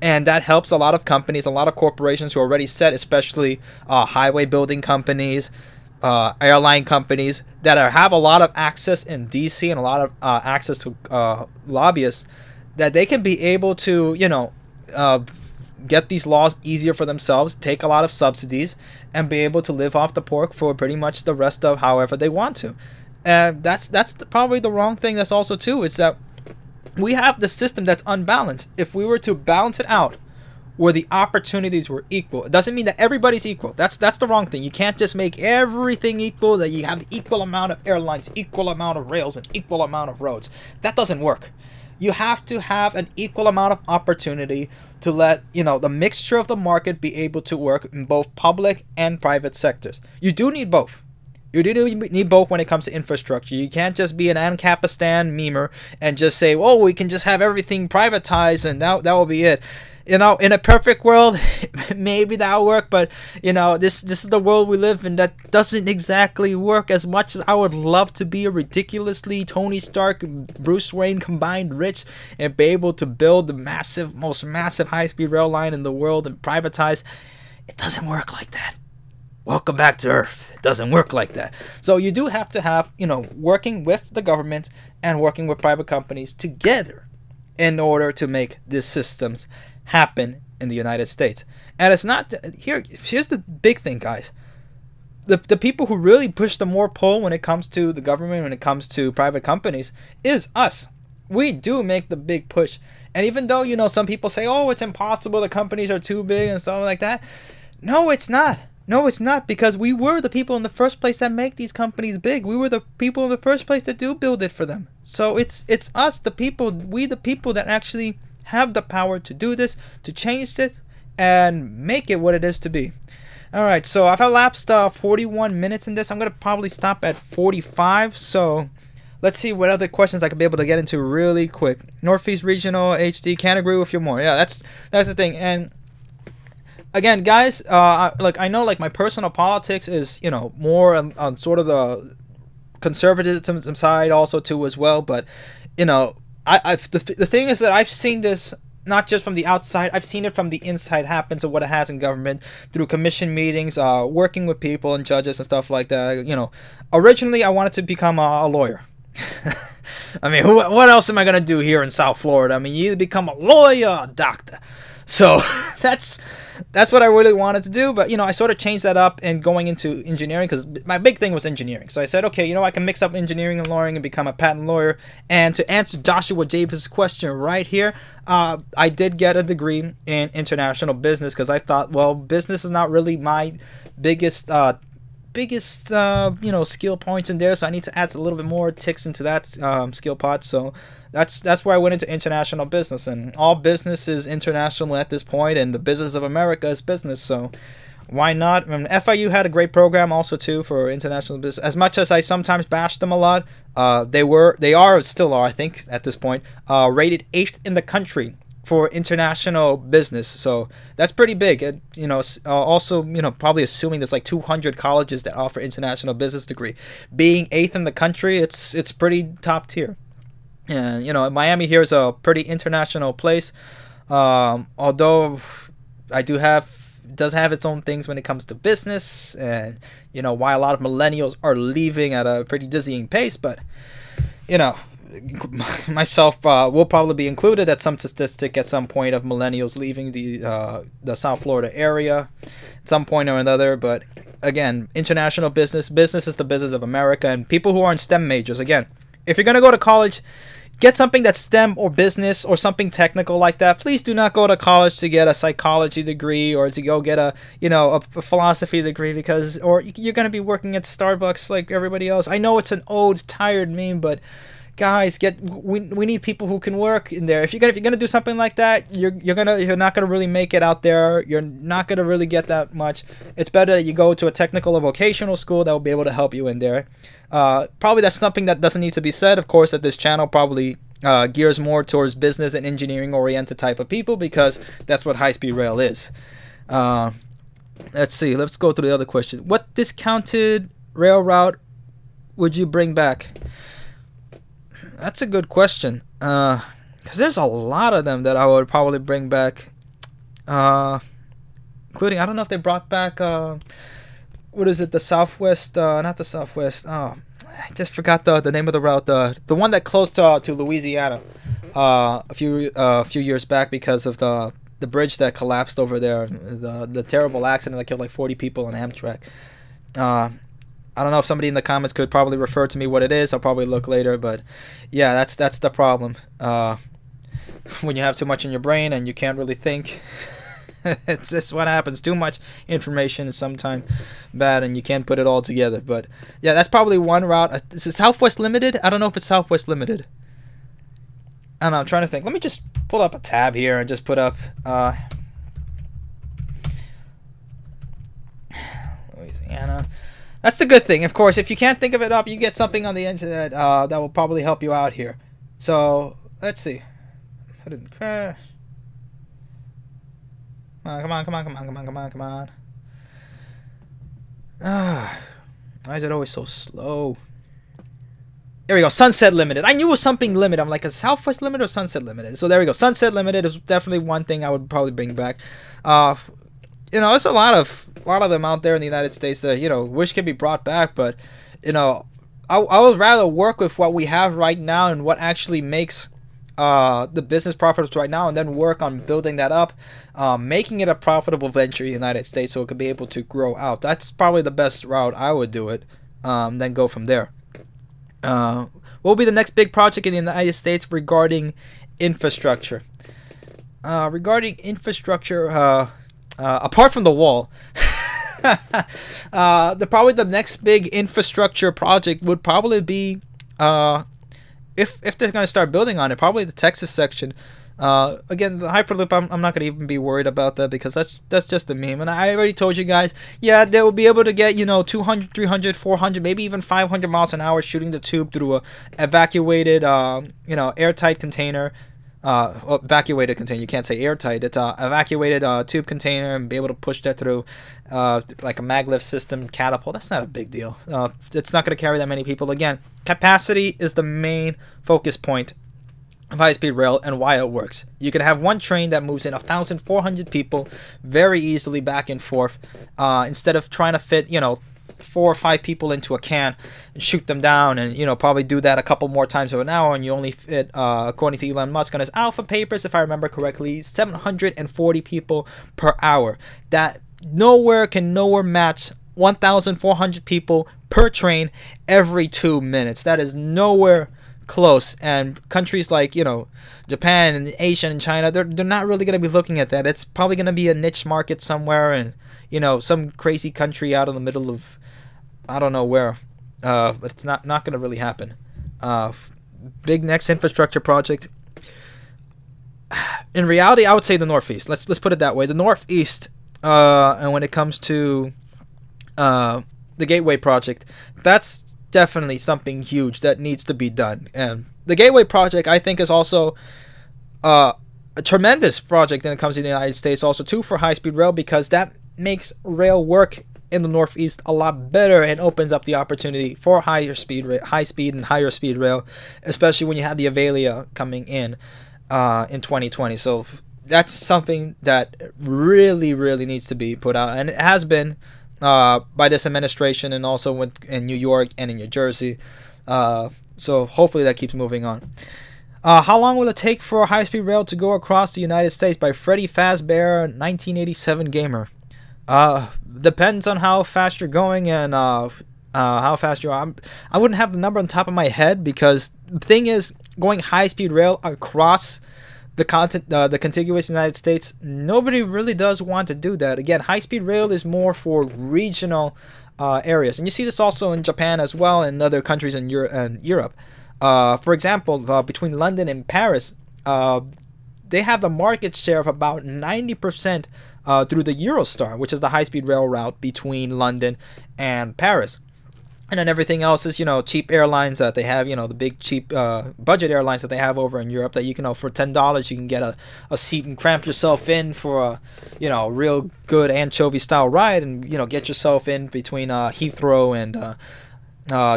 and that helps a lot of companies, a lot of corporations who are already set, especially highway building companies, airline companies that have a lot of access in DC and a lot of access to lobbyists, that they can be able to get these laws easier for themselves, take a lot of subsidies, and be able to live off the pork for pretty much the rest of however they want to. And that's probably the wrong thing. That's also too, it's that We have the system that's unbalanced. If we were to balance it out, where the opportunities were equal, it doesn't mean that everybody's equal. That's the wrong thing. You can't just make everything equal, that you have equal amount of airlines, equal amount of rails, and equal amount of roads. That doesn't work. You have to have an equal amount of opportunity to let, the mixture of the market be able to work in both public and private sectors. You do need both. You do need both when it comes to infrastructure. You can't just be an Ancapistan memer and just say, oh, we can just have everything privatized and that will be it. In a perfect world, maybe that'll work, but this is the world we live in. That doesn't exactly work. As much as I would love to be a ridiculously Tony Stark, Bruce Wayne combined rich and be able to build the most massive high-speed rail line in the world and privatize, it doesn't work like that. Welcome back to Earth. It doesn't work like that. So you do have to have, working with the government and working with private companies together in order to make these systems happen in the United States. And it's not here's the big thing, guys. The people who really push the more pull when it comes to the government, when it comes to private companies, is us. We do make the big push. And even though some people say, oh, it's impossible, the companies are too big and stuff like that, no, it's not. No, it's not, because we were the people in the first place that make these companies big. We were the people in the first place that do build it for them. So it's us, the people, we the people that actually have the power to do this, to change it, and make it what it is to be. Alright, so I've elapsed 41 minutes in this. I'm going to probably stop at 45, so let's see what other questions I could be able to get into really quick. Northeast Regional HD, can't agree with you more. Yeah, that's the thing. And again, guys, I know my personal politics is, more on sort of the conservatism side also too as well, but, the thing is that I've seen this not just from the outside, I've seen it from the inside happen to what it has in government through commission meetings, working with people and judges and stuff like that. Originally I wanted to become a lawyer. I mean, what else am I going to do here in South Florida? I mean, you either become a lawyer or a doctor. So that's what I really wanted to do. But, I sort of changed that up and going into engineering, because my big thing was engineering. So I said, okay, I can mix up engineering and lawyering and become a patent lawyer. And to answer Joshua Davis' question right here, I did get a degree in international business, because I thought, well, business is not really my biggest skill points in there, so I need to add a little bit more ticks into that skill pot. So that's where I went into international business, and all business is international at this point, and the business of America is business, so why not? I mean, FIU had a great program also too for international business. As much as I sometimes bash them a lot, they still are, I think at this point, rated 8th in the country for international business, so that's pretty big. And also probably assuming there's 200 colleges that offer international business degree, being 8th in the country, it's pretty top tier. And Miami here is a pretty international place, although it does have its own things when it comes to business, and why a lot of millennials are leaving at a pretty dizzying pace. But myself will probably be included at some statistic at some point of millennials leaving the South Florida area at some point or another. But again, international business is the business of America. And people who are in STEM majors, again, if you're going to go to college, get something that's STEM or business or something technical like that. Please do not go to college to get a psychology degree or to go get a philosophy degree, or you're going to be working at Starbucks like everybody else. I know it's an old, tired meme, but guys, we need people who can work in there. If you're gonna do something like that, you're not gonna really make it out there. You're not gonna really get that much. It's better that you go to a technical or vocational school that will be able to help you in there. Probably that's something that doesn't need to be said. Of course, that this channel probably gears more towards business and engineering oriented type of people, because that's what high-speed rail is. Let's see. Let's go to the other question. What discounted rail route would you bring back? That's a good question, because there's a lot of them that I would probably bring back, including, I don't know if they brought back, what is it, the Southwest, not the Southwest, I just forgot the name of the route, the one that closed to Louisiana a few years back, because of the bridge that collapsed over there, the terrible accident that killed 40 people on Amtrak. I don't know if somebody in the comments could probably refer to me what it is. I'll probably look later, but yeah, that's the problem. When you have too much in your brain and you can't really think, it's just what happens. Too much information is sometimes bad, and you can't put it all together. But yeah, that's probably one route. Is it Southwest Limited? I don't know if it's Southwest Limited. I don't know. I'm trying to think. Let me just pull up a tab here and just put up Louisiana. That's the good thing. Of course, if you can't think of it up, you get something on the internet that will probably help you out here. So let's see. I didn't crash. Come on. Why is it always so slow? There we go. Sunset Limited. I knew it was something limited. I'm like, a Southwest Limited or Sunset Limited? So there we go. Sunset Limited is definitely one thing I would probably bring back. You know, there's a lot of them out there in the United States that, you know, wish could be brought back. But, you know, I would rather work with what we have right now and what actually makes the business profits right now, and then work on building that up, making it a profitable venture in the United States so it could be able to grow out. That's probably the best route I would do it, then go from there. What will be the next big project in the United States regarding infrastructure? Apart from the wall, probably the next big infrastructure project would probably be if they're going to start building on it, probably the Texas section. Again, the Hyperloop, I'm not going to even be worried about that, because that's just a meme. And I already told you guys, yeah, they will be able to get, you know, 200, 300, 400, maybe even 500 miles an hour shooting the tube through a evacuated, you know, airtight container. Evacuated container, you can't say airtight. It's evacuated tube container, and be able to push that through like a maglev system catapult. That's not a big deal. It's not going to carry that many people. Again, capacity is the main focus point of high-speed rail and why it works. You can have one train that moves in 1,400 people very easily back and forth, instead of trying to fit, you know, 4 or 5 people into a can and shoot them down, and, you know, probably do that a couple more times over an hour, and you only fit, according to Elon Musk on his alpha papers, if I remember correctly, 740 people per hour. That nowhere match 1,400 people per train every 2 minutes. That is nowhere close. And countries like, you know, Japan and Asia and China, they're not really going to be looking at that. It's probably going to be a niche market somewhere, and, you know, some crazy country out in the middle of, I don't know where, but it's not going to really happen. Big next infrastructure project. In reality, I would say the Northeast. Let's put it that way. The Northeast, and when it comes to the Gateway project, that's definitely something huge that needs to be done. And the Gateway project, I think, is also a tremendous project when it comes to the United States, also too, for high-speed rail, because that makes rail work in the Northeast a lot better and opens up the opportunity for high speed and higher speed rail, especially when you have the Avalia coming in 2020. So that's something that really needs to be put out, and it has been by this administration, and also in New York and in New Jersey. So hopefully that keeps moving on. How long will it take for high-speed rail to go across the United States? By Freddy Fazbear, 1987 gamer. Depends on how fast you're going and how fast you are. I wouldn't have the number on top of my head, because the thing is, going high-speed rail across the contiguous United States, nobody really does want to do that. Again, high-speed rail is more for regional areas, and you see this also in Japan as well, and other countries in Europe. For example, between London and Paris, they have the market share of about 90% through the Eurostar, which is the high-speed rail route between London and Paris. And then everything else is, you know, cheap airlines that they have, you know, the big cheap budget airlines that they have over in Europe, that you can, you know, for $10 you can get a seat and cramp yourself in for a, you know, real good anchovy style ride, and, you know, get yourself in between Heathrow and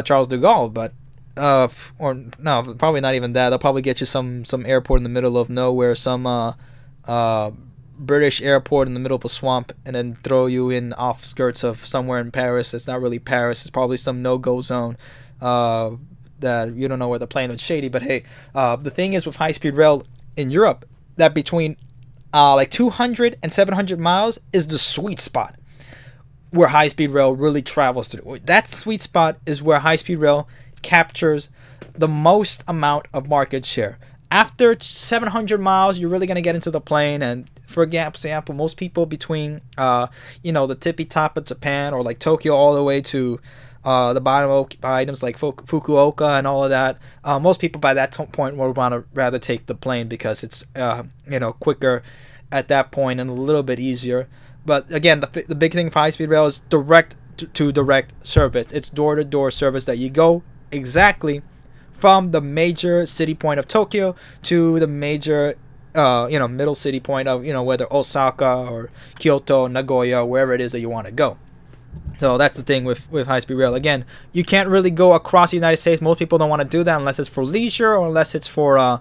Charles de Gaulle. But or no, probably not even that. They'll probably get you some airport in the middle of nowhere, some British airport in the middle of a swamp, and then throw you in off skirts of somewhere in Paris. It's not really Paris. It's probably some no-go zone that you don't know where the plane is shady. But hey, the thing is with high-speed rail in Europe, that between like 200 and 700 miles is the sweet spot. where high-speed rail really travels through. That sweet spot is where high-speed rail captures the most amount of market share. After 700 miles, you're really going to get into the plane. And for example, most people between, the tippy top of Japan or like Tokyo all the way to the bottom of items like Fukuoka and all of that, most people by that point will want to rather take the plane because it's, quicker at that point and a little bit easier. But again, the big thing for high-speed rail is direct to direct service. It's door-to-door service that you go exactly from the major city point of Tokyo to the major, middle city point of, whether Osaka or Kyoto, Nagoya, wherever it is that you want to go. So that's the thing with high-speed rail. Again, you can't really go across the United States. Most people don't want to do that unless it's for leisure or unless it's for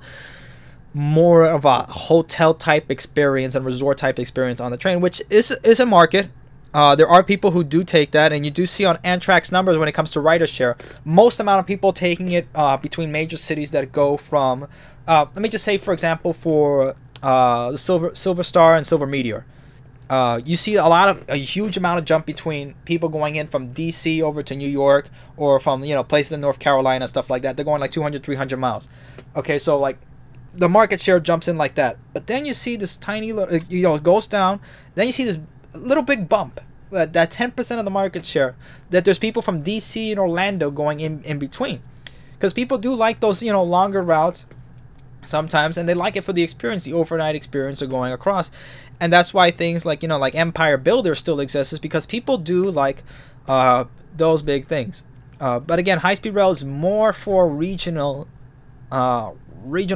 more of a hotel-type experience and resort-type experience on the train, which is a market. There are people who do take that, and you do see on Amtrak's numbers when it comes to rider share, most amount of people taking it between major cities that go from, let me just say, for example, for the Silver Star and Silver Meteor. You see a huge amount of jump between people going in from DC over to New York or from, places in North Carolina, stuff like that. They're going like 200, 300 miles. Okay, so like the market share jumps in like that. But then you see this tiny little, it goes down. Then you see this little big bump. That 10% of the market share, that there's people from DC and Orlando going in between. Because people do like those, longer routes sometimes, and they like it for the experience, the overnight experience of going across. And that's why things like, like Empire Builder still exists, is because people do like those big things. But again, high-speed rail is more for regional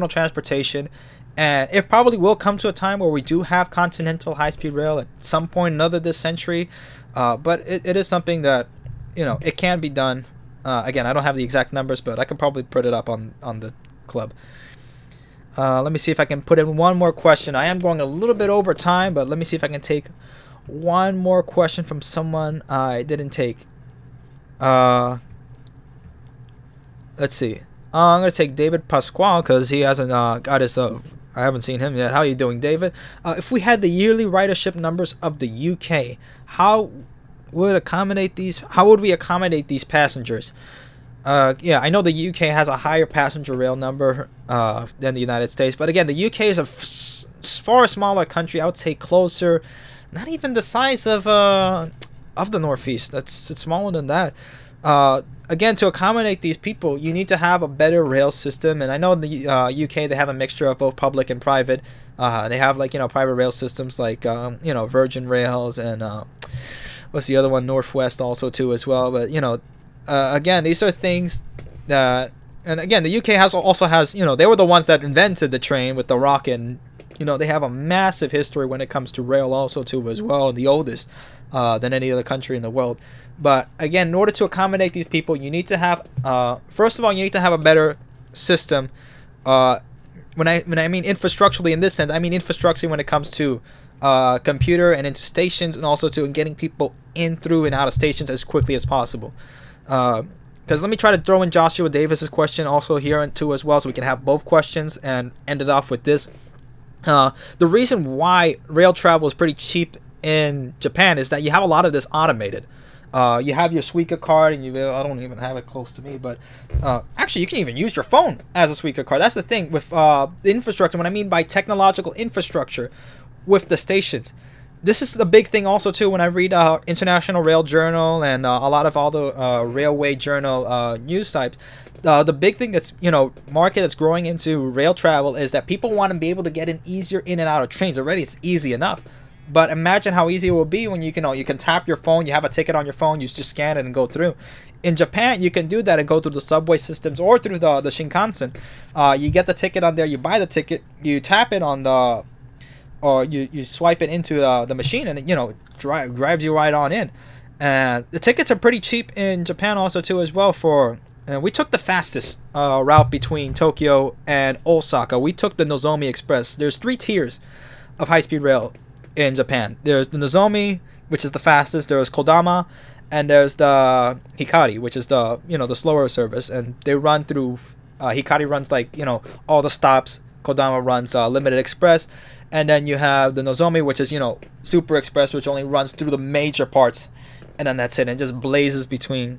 transportation. And it probably will come to a time where we do have continental high-speed rail at some point another this century. But it is something that, it can be done. Again, I don't have the exact numbers, but I can probably put it up on the club. Let me see if I can put in one more question. I am going a little bit over time, but let me see if I can take one more question from someone I didn't take. Let's see. I'm going to take David Pasquale because he hasn't got his... I haven't seen him yet. How are you doing, David? If we had the yearly ridership numbers of the UK, how would we accommodate these passengers? Yeah, I know the UK has a higher passenger rail number than the United States, but again, the UK is a far smaller country. I would say closer, not even the size of the Northeast. It's smaller than that. Again, to accommodate these people, you need to have a better rail system. And I know in the UK they have a mixture of both public and private. They have like private rail systems like Virgin Rails and what's the other one, Northwest also too as well. But again, these are things that, and again, the UK also has they were the ones that invented the train with the rocket. And, they have a massive history when it comes to rail also too as well, the oldest than any other country in the world. But again, in order to accommodate these people, you need to have, first of all, you need to have a better system. When I mean infrastructurally in this sense, I mean infrastructure when it comes to computer and into stations, and also to getting people in, through, and out of stations as quickly as possible. Because let me try to throw in Joshua Davis's question also here too as well, so we can have both questions and end it off with this. The reason why rail travel is pretty cheap in Japan is that you have a lot of this automated. You have your Suica card, and I don't even have it close to me, but actually you can even use your phone as a Suica card. That's the thing with the infrastructure. What I mean by technological infrastructure with the stations, this is the big thing also too when I read International Rail Journal and a lot of all the Railway Journal news types. The big thing that's market that's growing into rail travel is that people want to be able to get easier in and out of trains. Already it's easy enough. But imagine how easy it will be when you can tap your phone, you have a ticket on your phone, you just scan it and go through. In Japan, you can do that and go through the subway systems or through the Shinkansen. You get the ticket on there, you buy the ticket, you tap it on the, or you swipe it into the machine, and it drives you right on in. And the tickets are pretty cheap in Japan also too as well. We took the fastest route between Tokyo and Osaka. We took the Nozomi Express. There's 3 tiers of high-speed rail in Japan. There's the Nozomi, which is the fastest. There's Kodama, and there's the Hikari, which is the the slower service. And they run through. Hikari runs like all the stops. Kodama runs limited express, and then you have the Nozomi, which is super express, which only runs through the major parts and then that's it. And it just blazes between.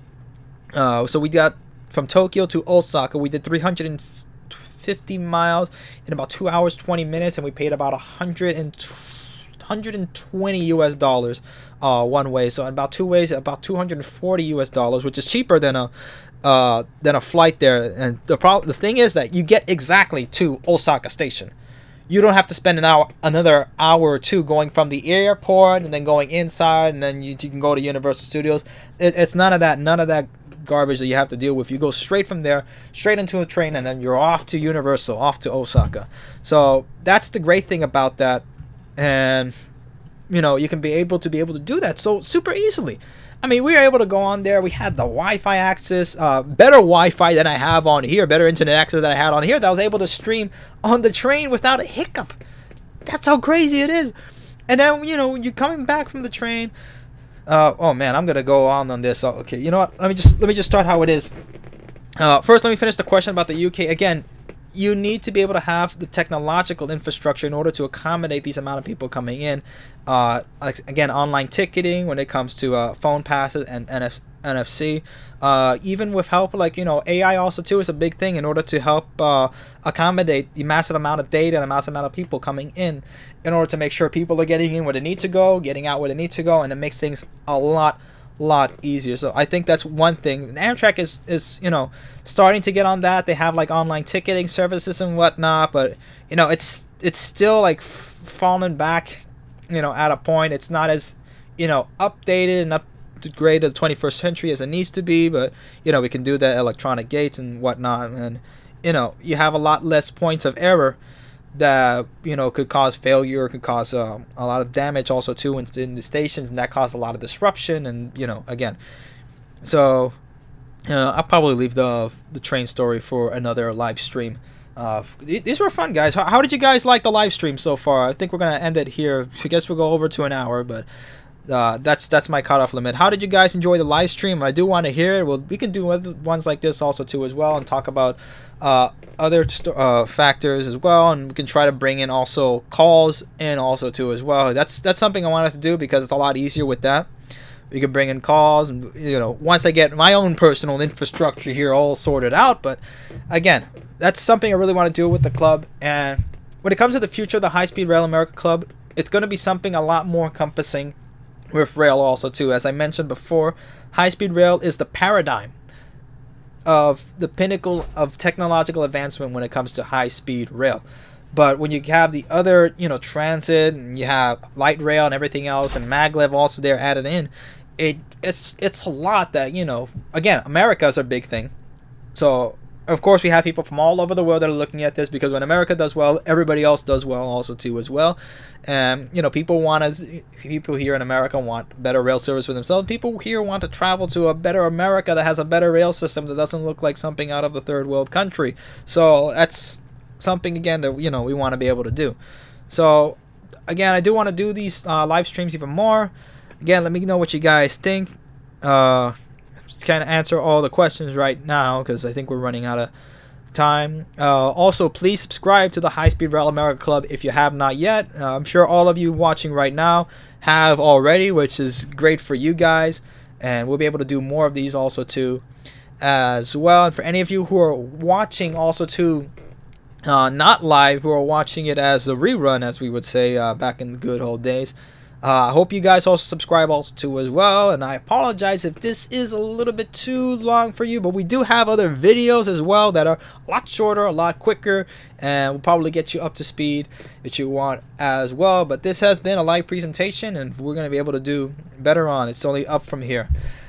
So we got from Tokyo to Osaka. We did 350 miles in about 2 hours 20 minutes, and we paid about 120 US dollars one way. So in about 2 ways, about 240 US dollars, which is cheaper than a flight there. And the thing is that you get exactly to Osaka Station. You don't have to spend another hour or two going from the airport and then going inside, and then you can go to Universal Studios. It's none of that garbage that you have to deal with. You go straight from there, straight into a train, and then you're off to Universal, off to Osaka. So that's the great thing about that. And you can be able to do that so super easily. I mean, we were able to go on there. We had the Wi-Fi access, better Wi-Fi than I have on here, better internet access than I had on here, that I was able to stream on the train without a hiccup. That's how crazy it is. And then, you're coming back from the train. Oh man, I'm gonna go on this. Okay, you know what? Let me just start how it is. First, let me finish the question about the UK. Again, you need to be able to have the technological infrastructure in order to accommodate these amount of people coming in. Again, online ticketing when it comes to phone passes and NFC. Even with help like AI also too is a big thing in order to help accommodate the massive amount of data and the massive amount of people coming in order to make sure people are getting in where they need to go, getting out where they need to go, and it makes things a lot easier. So I think that's one thing. Amtrak is starting to get on that. They have like online ticketing services and whatnot, but it's still like falling back at a point. It's not as updated and up to grade of the 21st century as it needs to be, but we can do that electronic gates and whatnot, and you have a lot less points of error that could cause failure, could cause a lot of damage also too in the stations, and that caused a lot of disruption. And again, so I'll probably leave the train story for another live stream. These were fun, guys. How did you guys like the live stream so far? I think we're gonna end it here. I guess we'll go over to an hour, but that's my cutoff limit. How did you guys enjoy the live stream? I do want to hear it. Well, we can do other ones like this also too as well, and talk about other factors as well, and we can try to bring in also calls in also too as well. That's something I wanted to do because it's a lot easier with that. We can bring in calls, and once I get my own personal infrastructure here all sorted out. But again, that's something I really want to do with the club. And when it comes to the future of the High Speed Rail America Club, it's going to be something a lot more encompassing with rail also too. As I mentioned before, high speed rail is the paradigm of the pinnacle of technological advancement when it comes to high speed rail. But when you have the other transit, and you have light rail and everything else, and maglev also there added in, it's a lot that again, America is a big thing. So of course we have people from all over the world that are looking at this, because when America does well, everybody else does well also too as well. And people here in America want better rail service for themselves. People here want to travel to a better America that has a better rail system that doesn't look like something out of the third world country. So that's something again that we want to be able to do. So again, I do want to do these live streams even more. Again, let me know what you guys think. Just kind of answer all the questions right now because I think we're running out of time. Also, please subscribe to the High Speed Rail America Club if you have not yet. I'm sure all of you watching right now have already, which is great for you guys, and we'll be able to do more of these also too as well. And for any of you who are watching also too, not live, who are watching it as a rerun, as we would say back in the good old days, I hope you guys also subscribe also too as well. And I apologize if this is a little bit too long for you, but we do have other videos as well that are a lot shorter, a lot quicker, and will probably get you up to speed that you want as well. But this has been a live presentation, and we're going to be able to do better on. It's only up from here.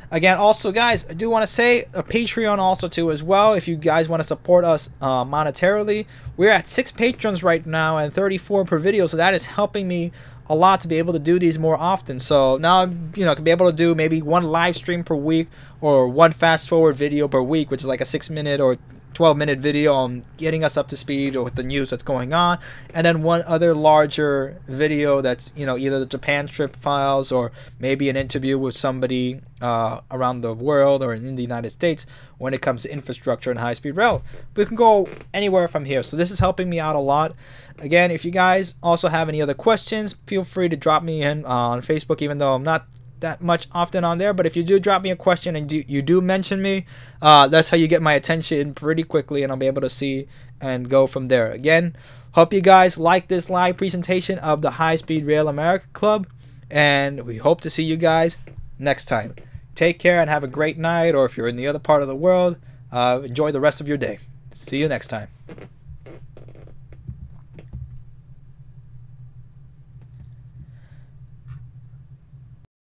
Again, also guys, I do want to say a Patreon also too as well. If you guys want to support us monetarily, we're at 6 patrons right now and 34 per video, so that is helping me a lot to be able to do these more often. So now I can be able to do maybe one live stream per week or one fast forward video per week, which is like a 6-minute or 12-minute video on getting us up to speed or with the news that's going on, and then one other larger video that's either the Japan trip files or maybe an interview with somebody around the world or in the United States when it comes to infrastructure and high-speed rail. We can go anywhere from here, so this is helping me out a lot. Again, if you guys also have any other questions, feel free to drop me in on Facebook, even though I'm not that much often on there, but if you do drop me a question and you do mention me, that's how you get my attention pretty quickly, and I'll be able to see and go from there. Again, hope you guys like this live presentation of the High Speed Rail America Club, and we hope to see you guys next time. Take care and have a great night, or if you're in the other part of the world, enjoy the rest of your day. See you next time.